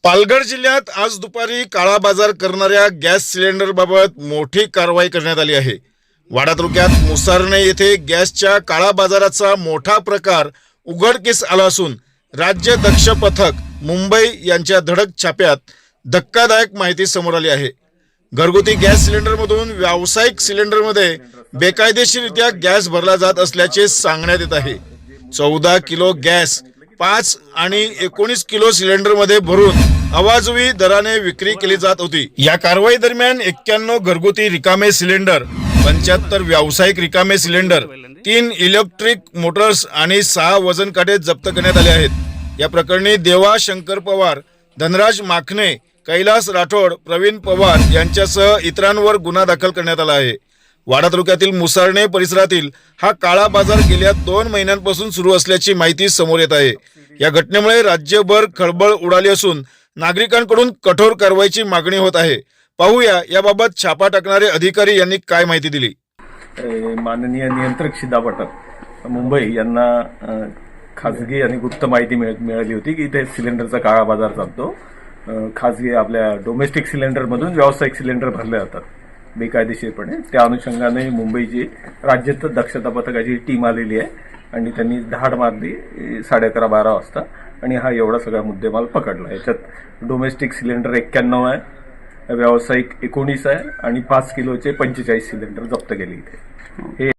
पालघर जिल्ह्यात आज दुपारी काळा बाजार करणाऱ्या गॅस सिलेंडरबाबत मोठी कारवाई करण्यात आली आहे। वाडा तालुक्यात मुसारणे येथे गॅसच्या काळा बाजाराचा मोठा प्रकार उघडकीस आला असून राज्य दक्ष पथक मुंबई यांच्या धडक छाप्यात धक्कादायक माहिती समोर आली आहे। घरगुती गॅस सिलेंडरमधून व्यावसायिक सिलेंडरमध्ये बेकायदेशीररित्या गॅस भरला जात असल्याचे सांगण्यात येत आहे। 14 किलो गॅस 5 आणि 19 किलो सिलेंडरमध्ये भरून अवाजवी दराने विक्री केली जात होती। या कारवाई दरम्यान 91 घरगुती रिकामे सिलेंडर, 75 व्यावसायिक रिकामे सिलेंडर, 3 इलेक्ट्रिक मोटर्स आणि 6 वजन काटे जप्त करण्यात आले आहेत। या प्रकरणी देवा शंकर पवार, धनराज माखने, कैलास राठोड, प्रवीण पवार यांच्यासह इतरांवर गुन्हा दाखल करण्यात आला आहे। वाडा तालुक्यातील मुसारणे परिसरातील हा काळा बाजार गेल्या 2 महिन्यांपासून सुरू असल्याची माहिती समोर येत आहे। या घटनेमुळे राज्यभर खळबळ उडाली असून नागरिकांकडून कठोर कारवाईची मागणी होत आहे। पाहूया याबाबत छापा टाकणारे अधिकारी यांनी काय माहिती दिली। माननीय नियंत्रक शिदा पटक मुंबई यांना खासगी आणि गुप्त माहिती मिळाली होती की इथे सिलेंडरचा काळा बाजार चालतो। खासगी आपल्या डोमेस्टिक सिलेंडरमधून व्यावसायिक सिलेंडर भरले जातात बेकायदेशीरपणे। त्या अनुषंगाने मुंबईची राज्य दक्षता पथकाची टीम आलेली आहे आणि त्यांनी धाड मारली 11:30-12 वाजता आणि हा एवढा सगळा मुद्देमाल पकडला। याच्यात डोमेस्टिक सिलेंडर 91 आहे, व्यावसायिक 19 आहे आणि 5 किलोचे 45 सिलेंडर जप्त केले इथे। हे